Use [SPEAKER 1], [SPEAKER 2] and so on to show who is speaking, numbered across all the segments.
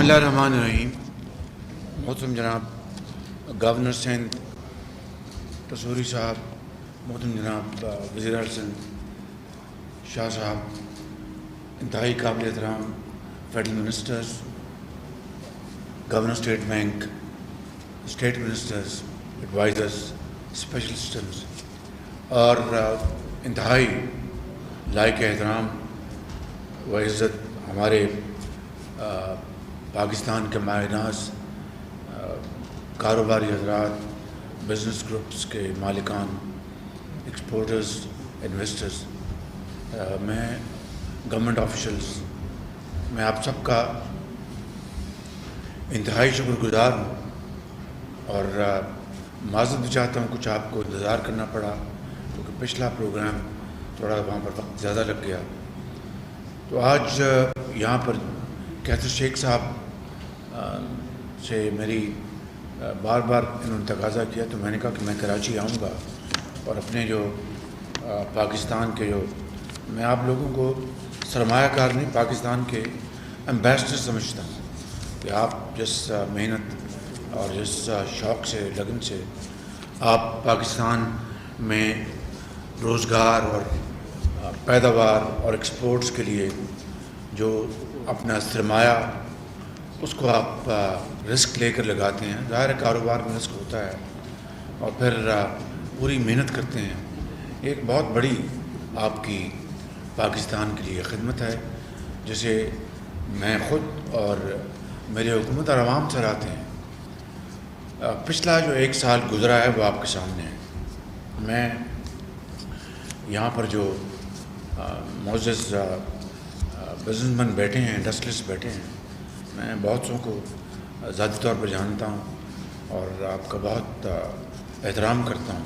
[SPEAKER 1] اللہ الرحمن الرحیم. محترم جناب گورنر سندھ تصوری صاحب، محترم جناب وزیر اعظم سندھ شاہ صاحب، انتہائی قابل احترام federal ministers, governor state bank, state ministers, advisers, special assistants اور انتہائی لائق احترام و عزت ہمارے پاکستان کے ماہ ناز کاروباری حضرات، بزنس گروپس کے مالکان، ایکسپورٹرز، انویسٹرز، میں گورنمنٹ آفیشلز، میں آپ سب کا انتہائی شکر گزار ہوں اور معذرت بھی چاہتا ہوں کچھ آپ کو انتظار کرنا پڑا کیونکہ پچھلا پروگرام تھوڑا وہاں پر وقت زیادہ لگ گیا. تو آج یہاں پر کیتھر شیخ صاحب سے میری بار بار انہوں نے تقاضا کیا تو میں نے کہا کہ میں کراچی آؤں گا اور اپنے جو پاکستان کے جو میں آپ لوگوں کو سرمایہ کار نہیں، پاکستان کے ایمبیسڈر سمجھتا ہوں کہ آپ جس محنت اور جس شوق سے، لگن سے آپ پاکستان میں روزگار اور پیداوار اور ایکسپورٹس کے لیے جو اپنا سرمایہ اس کو آپ رسک لے کر لگاتے ہیں. ظاہر کاروبار میں رسک ہوتا ہے اور پھر پوری محنت کرتے ہیں. ایک بہت بڑی آپ کی پاکستان کے لیے خدمت ہے جسے میں خود اور میری حکومت اور عوام سے آتے ہیں. پچھلا جو ایک سال گزرا ہے وہ آپ کے سامنے ہے. میں یہاں پر جو معزز بزنس مین بیٹھے ہیں، انڈسٹریلسٹ بیٹھے ہیں، میں بہت سو کو ذاتی طور پر جانتا ہوں اور آپ کا بہت احترام کرتا ہوں.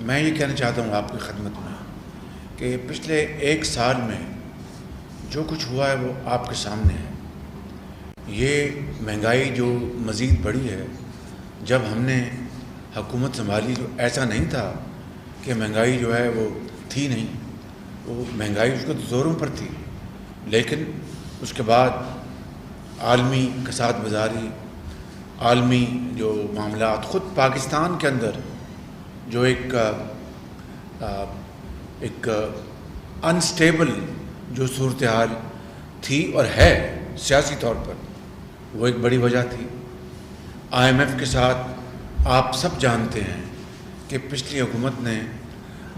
[SPEAKER 1] میں یہ کہنا چاہتا ہوں آپ کی خدمت میں کہ پچھلے ایک سال میں جو کچھ ہوا ہے وہ آپ کے سامنے ہے. یہ مہنگائی جو مزید بڑھی ہے، جب ہم نے حکومت سنبھالی تو ایسا نہیں تھا کہ مہنگائی جو ہے وہ تھی نہیں، وہ مہنگائی اس کو زوروں پر تھی، لیکن اس کے بعد عالمی کساد بازاری، عالمی جو معاملات، خود پاکستان کے اندر جو ایک انسٹیبل جو صورتحال تھی اور ہے سیاسی طور پر، وہ ایک بڑی وجہ تھی. آئی ایم ایف کے ساتھ آپ سب جانتے ہیں کہ پچھلی حکومت نے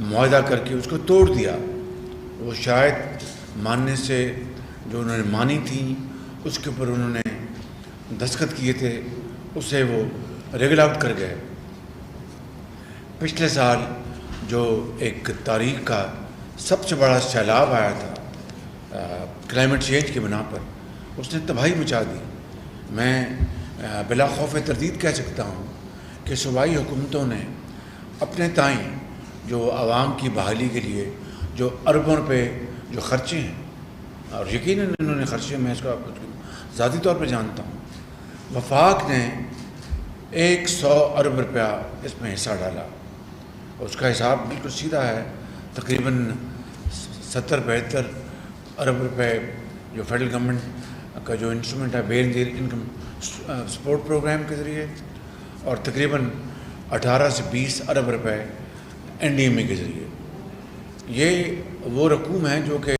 [SPEAKER 1] معاہدہ کر کے اس کو توڑ دیا. وہ شاید ماننے سے جو انہوں نے مانی تھی اس کے اوپر انہوں نے دستخط کیے تھے، اسے وہ ریگل آؤٹ کر گئے. پچھلے سال جو ایک تاریخ کا سب سے بڑا سیلاب آیا تھا کلائمیٹ چینج کی بنا پر، اس نے تباہی مچا دی. میں بلا خوف تردید کہہ سکتا ہوں کہ صوبائی حکومتوں نے اپنے تائیں جو عوام کی بحالی کے لیے جو اربوں روپے جو خرچے ہیں، اور یقیناً انہوں نے خرچے، میں اس کا ذاتی طور پہ جانتا ہوں، وفاق نے 100 ارب روپیہ اس میں حصہ ڈالا. اس کا حساب بالکل سیدھا ہے، تقریباً 70-72 ارب روپے جو فیڈرل گورنمنٹ کا جو انسٹرومنٹ ہے بے نظیر انکم سپورٹ پروگرام کے ذریعے، اور تقریباً 18 سے 20 ارب روپے این ڈی ایم اے کے ذریعے. یہ وہ رقوم ہیں جو کہ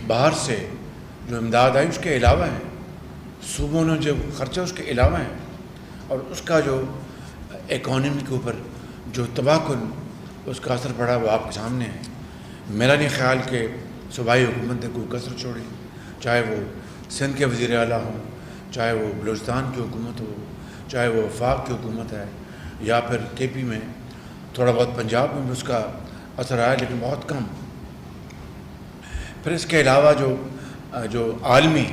[SPEAKER 1] باہر سے جو امداد آئی اس کے علاوہ ہیں، صوبوں نے جو خرچہ اس کے علاوہ ہیں، اور اس کا جو اکانومی کے اوپر جو تباہ کن اس کا اثر پڑا وہ آپ کے سامنے ہے. میرا نہیں خیال کہ صوبائی حکومت نے کوئی کسر چھوڑی، چاہے وہ سندھ کے وزیر اعلیٰ ہوں، چاہے وہ بلوچستان کی حکومت ہو، چاہے وہ وفاق کی حکومت ہے، یا پھر کے پی میں تھوڑا بہت پنجاب میں بھی اس کا اثر آیا لیکن بہت کم. پھر اس کے علاوہ جو عالمی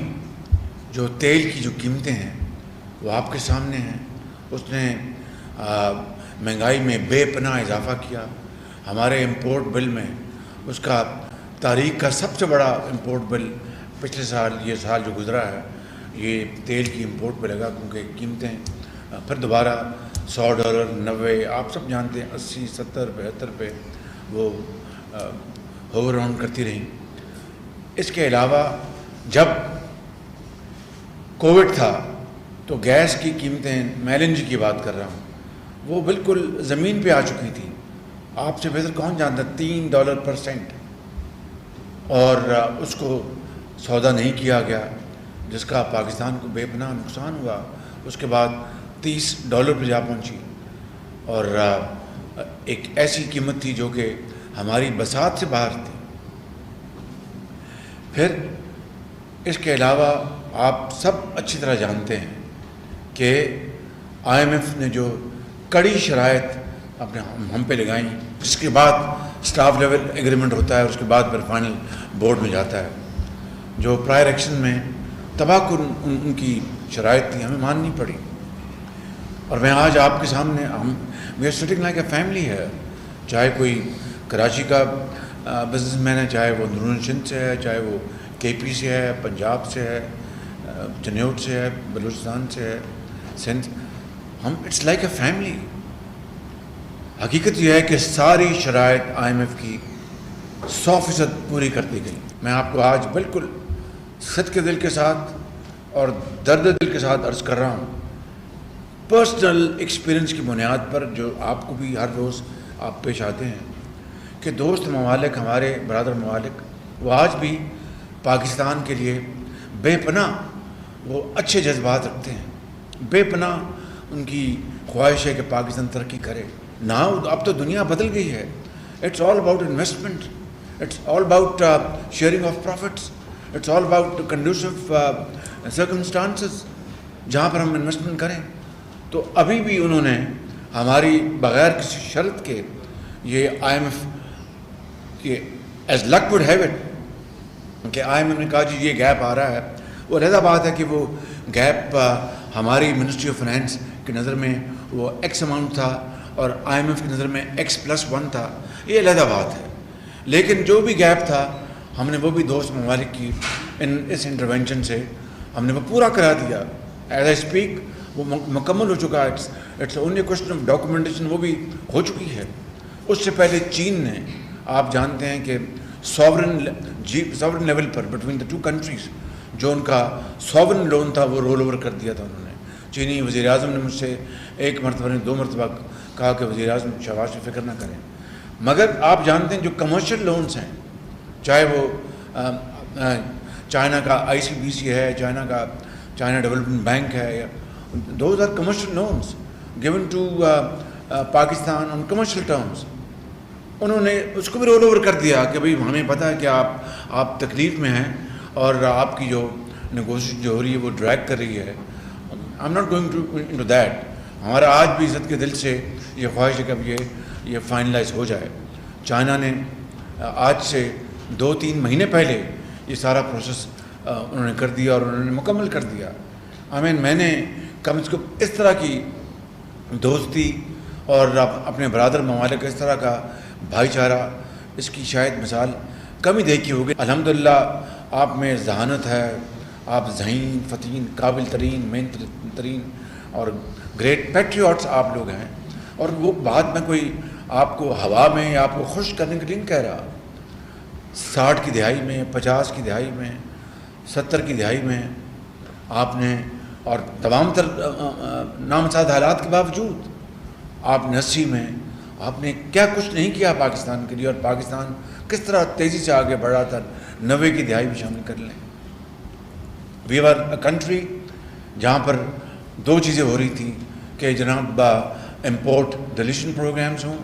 [SPEAKER 1] جو تیل کی جو قیمتیں ہیں وہ آپ کے سامنے ہیں. اس نے مہنگائی میں بے پناہ اضافہ کیا. ہمارے امپورٹ بل میں اس کا تاریخ کا سب سے بڑا امپورٹ بل پچھلے سال، یہ سال جو گزرا ہے، یہ تیل کی امپورٹ پہ لگا کیونکہ قیمتیں پھر دوبارہ $100، 90، آپ سب جانتے ہیں 80، 70، 72 پہ وہ ہوور راؤنڈ کرتی رہیں. اس کے علاوہ جب کووڈ تھا تو گیس کی قیمتیں، میں LNG کی بات کر رہا ہوں، وہ بالکل زمین پہ آ چکی تھی. آپ سے بہتر کون جانتا، $3 اور اس کو سودا نہیں کیا گیا، جس کا پاکستان کو بے پناہ نقصان ہوا. اس کے بعد $30 پہ جا پہنچی، اور ایک ایسی قیمت تھی جو کہ ہماری بساط سے باہر تھی. پھر اس کے علاوہ آپ سب اچھی طرح جانتے ہیں کہ IMF نے جو کڑی شرائط اپنے ہم پہ لگائیں، جس کے بعد اسٹاف لیول ایگریمنٹ ہوتا ہے، اس کے بعد پھر فائنل بورڈ میں جاتا ہے، جو پرائر ایکشن میں تباہ کن ان کی شرائط تھی، ہمیں ماننی پڑی. اور میں آج آپ کے سامنے، we are sitting like a family ہے، چاہے کوئی کراچی کا بزنس مین ہے، چاہے وہ اندرون سندھ سے ہے، چاہے وہ KP سے ہے، پنجاب سے ہے، جنوٹ سے ہے، بلوچستان سے ہے، سندھ، ہم اٹس لائک اے فیملی. حقیقت یہ ہے کہ ساری شرائط IMF کی 100% پوری کر دی گئی. میں آپ کو آج بالکل صدقے دل کے ساتھ اور درد دل کے ساتھ عرض کر رہا ہوں، پرسنل ایکسپیرئنس کی بنیاد پر، جو آپ کو بھی ہر روز آپ پیش آتے ہیں، کہ دوست ممالک، ہمارے برادر ممالک، وہ آج بھی پاکستان کے لیے بے پناہ وہ اچھے جذبات رکھتے ہیں. بے پناہ ان کی خواہش ہے کہ پاکستان ترقی کرے. اب تو دنیا بدل گئی ہے. It's all about investment, it's all about sharing of profits, it's all about conducive circumstances جہاں پر ہم انویسٹمنٹ کریں. تو ابھی بھی انہوں نے ہماری بغیر کسی شرط کے، یہ IMF کے as luck would have it, کہ IMF نے کہا جی یہ گیپ آ رہا ہے. وہ علیحدہ بات ہے کہ وہ گیپ ہماری منسٹری آف فائنینس کی نظر میں وہ X اماؤنٹ تھا اور IMF کی نظر میں X+1 تھا، یہ علیحدہ بات ہے. لیکن جو بھی گیپ تھا، ہم نے وہ بھی دوست ممالک کی اس انٹروینشن سے ہم نے وہ پورا کرا دیا. ایز آئی اسپیک وہ مکمل ہو چکا ہے. It's only question of documentation, وہ بھی ہو چکی ہے. اس سے پہلے چین نے، آپ جانتے ہیں کہ sovereign level per between the two countries جو ان کا ساورن لون تھا وہ رول اوور کر دیا تھا انہوں نے. چینی وزیر اعظم نے مجھ سے ایک مرتبہ نے 2 مرتبہ کہا کہ وزیر اعظم شاباش فکر نہ کریں. مگر آپ جانتے ہیں جو کمرشل لونز ہیں، چاہے وہ چائنا کا ICBC ہے، چائنا ڈیولپمنٹ بینک ہے، those are commercial loans given to Pakistan on commercial terms. انہوں نے اس کو بھی رول اوور کر دیا کہ بھئی ہمیں پتہ ہے کہ آپ تکلیف میں ہیں اور آپ کی جو نیگوشیشن جو ہو رہی ہے وہ ڈریگ کر رہی ہے. I am not going to that. ہمارا آج بھی عزت کے دل سے یہ خواہش ہے کہ اب یہ فائنلائز ہو جائے. چائنا نے آج سے 2-3 مہینے پہلے یہ سارا پروسیس انہوں نے کر دیا اور انہوں نے مکمل کر دیا. میں نے کم از کم اس طرح کی دوستی اور اپنے برادر ممالک کا اس طرح کا بھائی چارہ، اس کی شاید مثال کم ہی دیکھی ہوگی. الحمدللہ آپ میں ذہانت ہے، آپ ذہین، فتین، قابل ترین، محنت ترین اور گریٹ پیٹریوٹس آپ لوگ ہیں. اور وہ بات میں کوئی آپ کو ہوا میں یا آپ کو خوش کرنے کے لیے نہیں کہہ رہا. 60 کی دہائی میں، 50 کی دہائی میں، 70 کی دہائی میں آپ نے، اور تمام تر نامساعد حالات کے باوجود آپ نے 80 میں آپ نے کیا کچھ نہیں کیا پاکستان کے لیے، اور پاکستان کس طرح تیزی سے آگے بڑھا تھا. 90 کی دہائی بھی شامل کر لیں. وی آر اے کنٹری جہاں پر 2 چیزیں ہو رہی تھیں کہ جناب امپورٹ ڈلیشن پروگرامز ہوں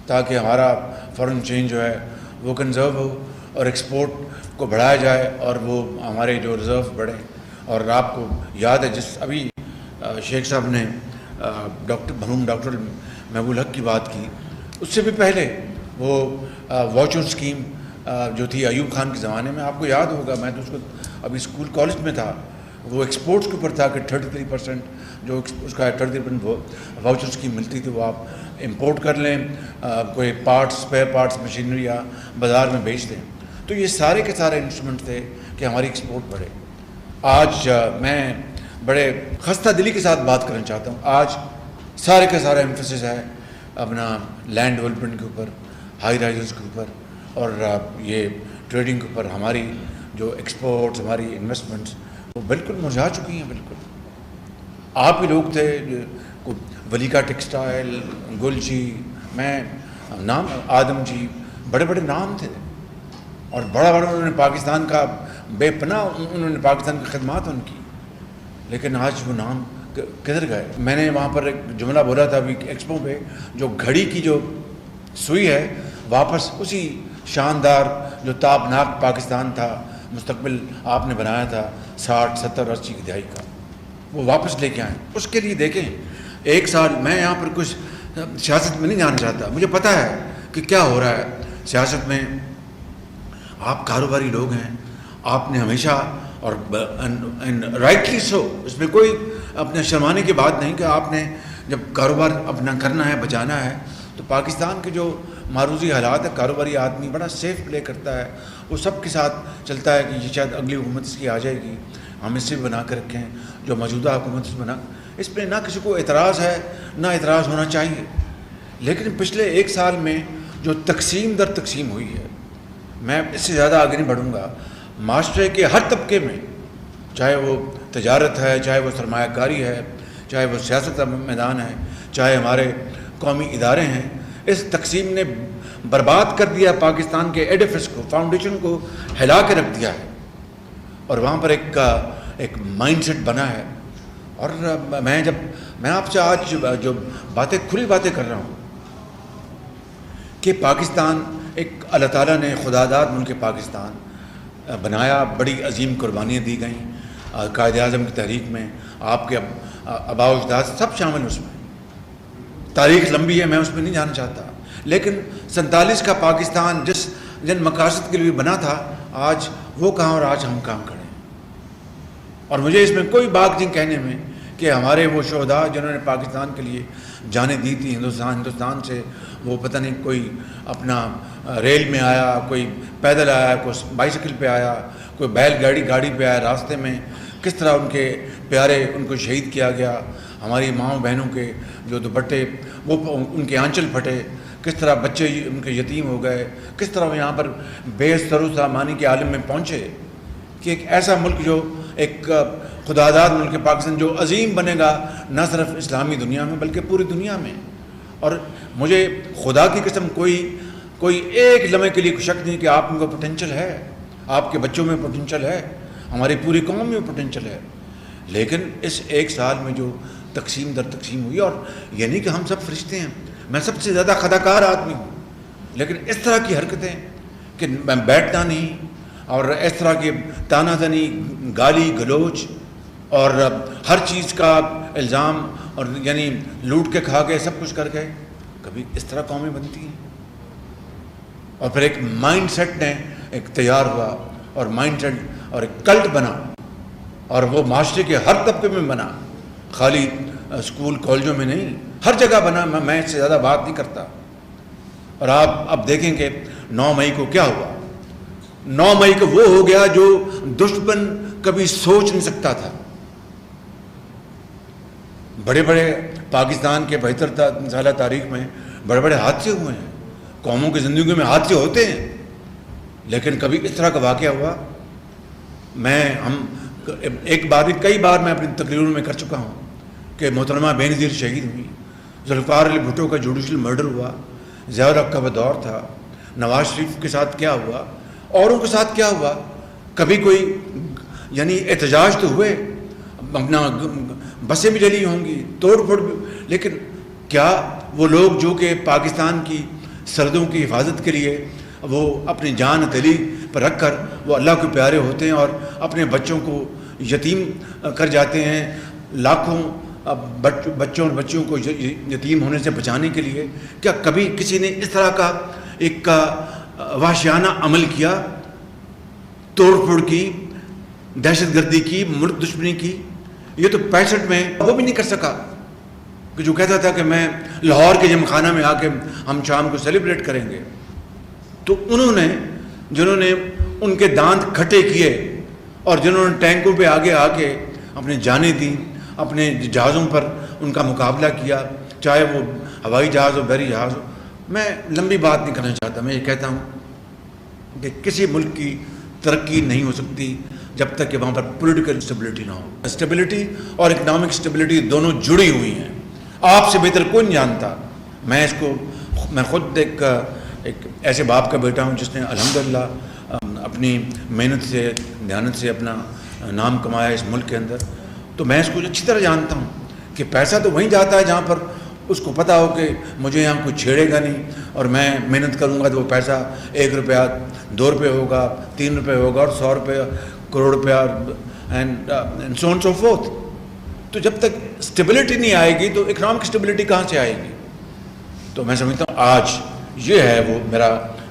[SPEAKER 1] تاکہ ہمارا فارن چینج جو ہے وہ کنزرو ہو، اور ایکسپورٹ کو بڑھایا جائے اور وہ ہمارے جو ریزرو بڑھیں. اور آپ کو یاد ہے جس ابھی شیخ صاحب نے مرحوم ڈاکٹر محبوب الحق کی بات کی، اس سے بھی پہلے وہ واچر اسکیم جو تھی ایوب خان کے زمانے میں، آپ کو یاد ہوگا، میں تو اس کو ابھی اسکول کالج میں تھا، وہ ایکسپورٹس کے اوپر تھا کہ 33% جو اس کا 33% واؤچر اسکیم ملتی تھی وہ آپ امپورٹ کر لیں، کوئی پارٹس، اسپیئر پارٹس، مشینری یا بازار میں بیچ دیں. تو یہ سارے کے سارے انسٹرومنٹ تھے کہ ہماری ایکسپورٹ بڑھے. آج میں بڑے خستہ دلی کے ساتھ بات کرنا چاہتا ہوں. آج سارے کا سارا ایمفیسس ہے اپنا لینڈ ڈیولپمنٹ کے اوپر، ہائی رائزز کے اوپر اور یہ ٹریڈنگ کے اوپر. ہماری جو ایکسپورٹس، ہماری انویسٹمنٹس وہ بالکل مرجھا چکی ہیں. بالکل آپ ہی لوگ تھے, ولی کا ٹیکسٹائل, گل جی, میں نام, آدم جی, بڑے بڑے نام تھے اور بڑا بڑا انہوں نے پاکستان کا بے پناہ انہوں نے پاکستان کی خدمات ان کی. لیکن آج وہ نام کدھر گئے؟ میں نے وہاں پر ایک جملہ بولا تھا ابھی ایکسپو پہ, جو گھڑی کی جو سوئی ہے واپس اسی شاندار جو تابناک پاکستان تھا, مستقبل آپ نے بنایا تھا 60 70 80 کی دہائی کا, وہ واپس لے کے آئیں. اس کے لیے دیکھیں, ایک سال میں یہاں پر کچھ سیاست میں نہیں جانا چاہتا, مجھے پتہ ہے کہ کیا ہو رہا ہے سیاست میں. آپ کاروباری لوگ ہیں, آپ نے ہمیشہ, اور رائٹلی سو, اس میں کوئی اپنے شرمانے کی بات نہیں, کہ آپ نے جب کاروبار اپنا کرنا ہے, بچانا ہے, تو پاکستان کے جو معروضی حالات ہے, کاروباری آدمی بڑا سیف پلے کرتا ہے, وہ سب کے ساتھ چلتا ہے کہ یہ شاید اگلی حکومت اس کی آ جائے گی, ہم اس سے بنا کے رکھیں جو موجودہ حکومت سے بنا. اس پہ نہ کسی کو اعتراض ہے, نہ اعتراض ہونا چاہیے. لیکن پچھلے ایک سال میں جو تقسیم در تقسیم ہوئی ہے, میں اس سے زیادہ آگے نہیں بڑھوں گا. معاشرے کے ہر طبقے میں, چاہے وہ تجارت ہے, چاہے وہ سرمایہ کاری ہے, چاہے وہ سیاست کا میدان ہے, چاہے ہمارے قومی ادارے ہیں, اس تقسیم نے برباد کر دیا پاکستان کے ایڈیفس کو, فاؤنڈیشن کو ہلا کے رکھ دیا ہے. اور وہاں پر ایک مائنڈ سیٹ بنا ہے. اور میں آپ سے آج جو باتیں, کھلی باتیں کر رہا ہوں کہ پاکستان ایک اللہ تعالیٰ نے خدا داد ملک پاکستان بنایا, بڑی عظیم قربانیاں دی گئیں قائد اعظم کی تحریک میں, آپ کے آباء و اجداد سب شامل اس میں. تاریخ لمبی ہے, میں اس میں نہیں جانا چاہتا. لیکن 47 کا پاکستان جن مقاصد کے لیے بنا تھا, آج وہ کہاں اور آج ہم کہاں کھڑے ہیں. اور مجھے اس میں کوئی بات نہیں کہنے میں کہ ہمارے وہ شہداء جنہوں نے پاکستان کے لیے جانیں دی تھی, ہندوستان سے وہ پتہ نہیں کوئی اپنا ریل میں آیا, کوئی پیدل آیا, کوئی بائیسیکل پہ آیا, کوئی بیل گاڑی پہ آیا, راستے میں کس طرح ان کے پیارے ان کو شہید کیا گیا. ہماری ماؤں بہنوں کے جو دوپٹے وہ ان کے آنچل پھٹے, کس طرح بچے ان کے یتیم ہو گئے, کس طرح وہ یہاں پر بے سر و سامانی کے عالم میں پہنچے. کہ ایک ایسا ملک جو ایک خدا داد ملک پاکستان جو عظیم بنے گا, نہ صرف اسلامی دنیا میں بلکہ پوری دنیا میں. اور مجھے خدا کی قسم کوئی ایک لمحے کے لیے شک نہیں کہ آپ میں کو پوٹینشل ہے, آپ کے بچوں میں پوٹینشل ہے, ہماری پوری قوم میں پوٹینشل ہے. لیکن اس ایک سال میں جو تقسیم در تقسیم ہوئی, اور یہ نہیں کہ ہم سب فرشتے ہیں, میں سب سے زیادہ خطاکار آدمی ہوں, لیکن اس طرح کی حرکتیں کہ میں بیٹھنا نہیں, اور اس طرح کی تانا تنی, گالی گلوچ اور ہر چیز کا الزام, اور یعنی لوٹ کے کھا گئے, سب کچھ کر گئے, کبھی اس طرح قومیں بنتی ہیں. اور پھر ایک مائنڈ سیٹ نے ایک تیار ہوا, اور مائنڈ سیٹ اور ایک کلٹ بنا, اور وہ معاشرے کے ہر طبقے میں بنا, خالی اسکول کالجوں میں نہیں, ہر جگہ بنا. میں اس سے زیادہ بات نہیں کرتا. اور آپ اب دیکھیں کہ 9 مئی کو کیا ہوا. 9 مئی کو وہ ہو گیا جو دشمن کبھی سوچ نہیں سکتا تھا. بڑے بڑے پاکستان کے 72 سالہ تاریخ میں بڑے بڑے حادثے ہوئے ہیں, قوموں کی زندگی میں حادثے ہوتے ہیں, لیکن کبھی اس طرح کا واقعہ ہوا. ہم ایک بار کئی بار میں اپنی تقریروں میں کر چکا ہوں کہ محترمہ بے نظیر شہید ہوئی, ذوالفقار علی بھٹو کا جوڈیشل مرڈر ہوا, ضیاء الحق کا وہ دور تھا, نواز شریف کے ساتھ کیا ہوا, اوروں کے ساتھ کیا ہوا. کبھی کوئی یعنی احتجاج تو ہوئے, اپنا بسیں بھی جلی ہوں گی, توڑ پھوڑ بھی, لیکن کیا وہ لوگ جو کہ پاکستان کی سرحدوں کی حفاظت کے لیے وہ اپنی جان دلی پر رکھ کر وہ اللہ کے پیارے ہوتے ہیں اور اپنے بچوں کو یتیم کر جاتے ہیں, لاکھوں بچوں اور بچیوں کو یتیم ہونے سے بچانے کے لیے, کیا کبھی کسی نے اس طرح کا ایک وحشیانہ عمل کیا, توڑ پھوڑ کی, دہشت گردی کی, ملک دشمنی کی؟ یہ تو 65 میں وہ بھی نہیں کر سکا کہ جو کہتا تھا کہ میں لاہور کے جم خانہ میں آ کے ہم شام کو سیلیبریٹ کریں گے. تو انہوں نے, جنہوں نے ان کے دانت کھٹے کیے اور جنہوں نے ٹینکوں پہ آگے آ کے اپنے جانیں دیں, اپنے جہازوں پر ان کا مقابلہ کیا, چاہے وہ ہوائی جہاز ہو, بحری جہاز ہو. میں لمبی بات نہیں کرنا چاہتا, میں یہ کہتا ہوں کہ کسی ملک کی ترقی نہیں ہو سکتی جب تک کہ وہاں پر پولیٹیکل اسٹیبلٹی نہ ہو. اسٹیبلٹی اور اکنامک اسٹیبلٹی دونوں جڑی ہوئی ہیں. آپ سے بہتر کوئی نہیں جانتا. میں خود ایک ایسے باپ کا بیٹا ہوں جس نے الحمدللہ اپنی محنت سے دیانت سے اپنا نام کمایا اس ملک کے اندر. تو میں اس کو اچھی طرح جانتا ہوں کہ پیسہ تو وہیں جاتا ہے جہاں پر اس کو پتہ ہو کہ مجھے یہاں کوئی چھیڑے گا نہیں, اور میں محنت کروں گا تو وہ پیسہ 1 روپیہ 2 روپے ہوگا, 3 روپے ہوگا, اور 100 روپے, کروڑ روپیہ, and so on so forth. تو جب تک اسٹیبلٹی نہیں آئے گی تو اکنامک اسٹیبلٹی کہاں سے آئے گی؟ تو میں سمجھتا ہوں آج یہ ہے وہ میرا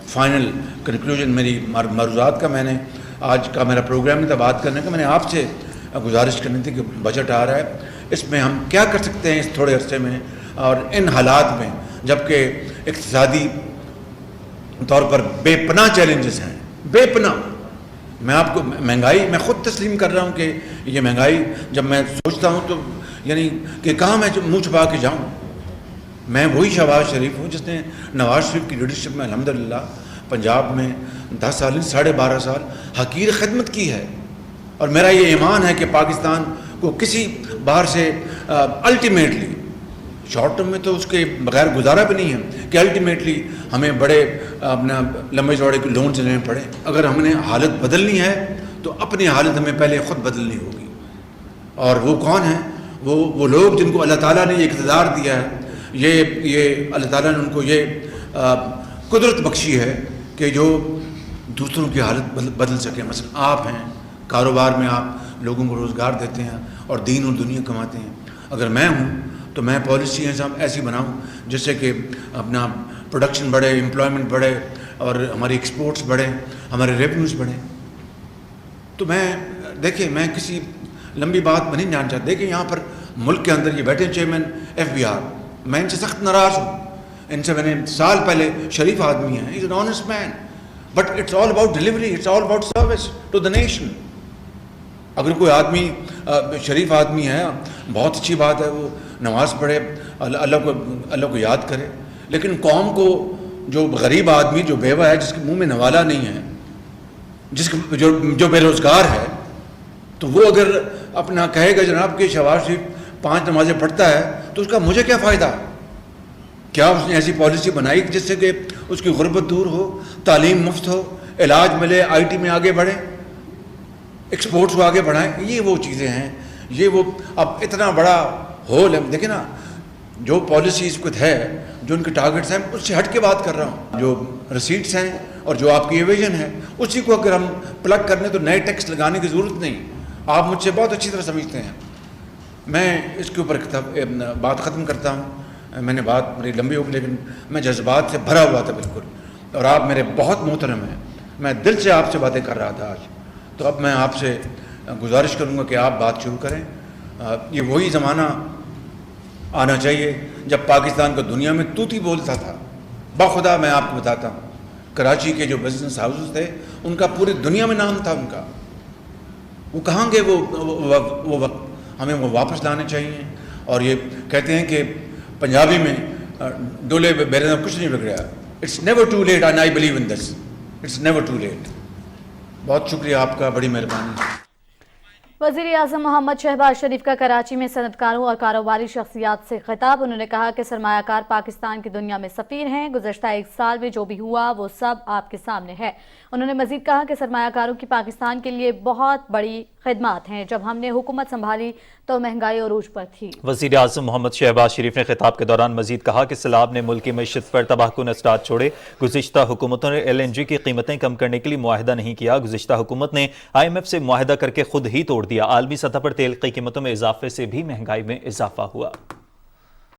[SPEAKER 1] فائنل کنکلوژن میری معروضات کا. میں نے آج کا میرا پروگرام تھا بات کرنے کا. میں نے آپ سے گزارش کرنی تھی کہ بجٹ آ رہا ہے, اس میں ہم کیا کر سکتے ہیں اس تھوڑے عرصے میں اور ان حالات میں, جبکہ اقتصادی طور پر بے پناہ چیلنجز ہیں, بے پناہ. میں آپ کو مہنگائی میں خود تسلیم کر رہا ہوں کہ یہ مہنگائی جب میں سوچتا ہوں تو یعنی کہ کہاں میں منہ چھپا کے جاؤں. میں وہی شہباز شریف ہوں جس نے نواز شریف کی لیڈرشپ میں الحمدللہ پنجاب میں 10 سال 12.5 سال حقیر خدمت کی ہے. اور میرا یہ ایمان ہے کہ پاکستان کو کسی باہر سے الٹیمیٹلی شارٹ ٹرم میں تو اس کے بغیر گزارا بھی نہیں ہے کہ الٹیمیٹلی ہمیں بڑے اپنا لمبے چوڑے کے لونز لینے پڑے. اگر ہم نے حالت بدلنی ہے تو اپنی حالت ہمیں پہلے خود بدلنی ہوگی. اور وہ کون ہیں؟ وہ لوگ جن کو اللہ تعالیٰ نے یہ اقتدار دیا ہے, یہ اللہ تعالیٰ نے ان کو یہ قدرت بخشی ہے کہ جو دوسروں کی حالت بدل سکیں. مثلا آپ ہیں, کاروبار میں آپ لوگوں کو روزگار دیتے ہیں اور دین اور دنیا کماتے ہیں. اگر میں ہوں تو میں پالیسی ایسی بناؤں جس سے کہ اپنا پروڈکشن بڑھے, امپلائمنٹ بڑھے, اور ہماری ایکسپورٹس بڑھیں, ہمارے ریونیوز بڑھیں. تو دیکھیں میں کسی لمبی بات میں نہیں جان چاہتا. دیکھیں یہاں پر ملک کے اندر یہ بیٹھے چیئرمین FBR, میں ان سے سخت ناراض ہوں. ان سے میں نے سال پہلے, شریف آدمی ہیں, he is an honest man, but it's all about delivery, it's all about service to the nation. اگر کوئی آدمی شریف آدمی ہے, بہت اچھی بات ہے, وہ نماز پڑھے, اللہ کو یاد کرے, لیکن قوم کو جو غریب آدمی, جو بیوہ ہے, جس کے منہ میں نوالا نہیں ہے, جو بے روزگار ہے, تو وہ اگر اپنا کہے گا جناب کہ شہباز شریف 5 نمازیں پڑھتا ہے تو اس کا مجھے کیا فائدہ؟ کیا اس نے ایسی پالیسی بنائی جس سے کہ اس کی غربت دور ہو, تعلیم مفت ہو, علاج ملے, IT میں آگے بڑھیں, ایکسپورٹس کو آگے بڑھائیں؟ یہ وہ چیزیں ہیں, یہ وہ اب اتنا بڑا ہول ہے. دیکھیں نا, جو پالیسیز کچھ ہے, جو ان کے ٹارگٹس ہیں, اس سے ہٹ کے بات کر رہا ہوں. جو رسیٹس ہیں اور جو آپ کی ایویژن ہے, اسی کو اگر ہم پلگ کرنے تو نئے ٹیکس لگانے کی ضرورت نہیں. آپ مجھ سے بہت اچھی طرح سمجھتے ہیں. میں اس کے اوپر بات ختم کرتا ہوں. میں نے بات میری لمبی ہوگی, لیکن میں جذبات سے بھرا ہوا تھا بالکل, اور آپ میرے بہت محترم ہیں. میں دل سے آپ سے باتیں کر رہا تھا آج. تو اب میں آپ سے گزارش کروں گا کہ آپ بات شروع کریں. یہ وہی زمانہ آنا چاہیے جب پاکستان کو دنیا میں توتی بولتا تھا. بخدا میں آپ کو بتاتا ہوں, کراچی کے جو بزنس ہاؤسز تھے ان کا پوری دنیا میں نام تھا ان کا. وہ کہاں گئے وہ وقت؟ ہمیں وہ واپس لانے چاہیے. اور یہ کہتے ہیں کہ پنجابی میں ڈولے بیرے میں کچھ نہیں بگڑا. It's never too late, and I believe in this, it's never too late. بہت شکریہ آپ کا, بڑی مہربانی.
[SPEAKER 2] وزیر اعظم محمد شہباز شریف کا کراچی میں صنعت کاروں اور کاروباری شخصیات سے خطاب. انہوں نے کہا کہ سرمایہ کار پاکستان کی دنیا میں سفیر ہیں. گزشتہ 1 سال میں جو بھی ہوا وہ سب آپ کے سامنے ہے. انہوں نے مزید کہا کہ سرمایہ کاروں کی پاکستان کے لیے بہت بڑی خدمات ہیں. جب ہم نے حکومت سنبھالی تو مہنگائی عروج پر تھی.
[SPEAKER 3] وزیر اعظم محمد شہباز شریف نے خطاب کے دوران مزید کہا کہ سیلاب نے ملک کی معیشت پر تباہ کن اثرات چھوڑے. گزشتہ حکومتوں نے LNG کی قیمتیں کم کرنے کے لیے معاہدہ نہیں کیا. گزشتہ حکومت نے IMF سے معاہدہ کر کے خود ہی توڑ دیا. عالمی سطح پر تیل کی قیمتوں میں اضافے سے بھی مہنگائی میں اضافہ ہوا.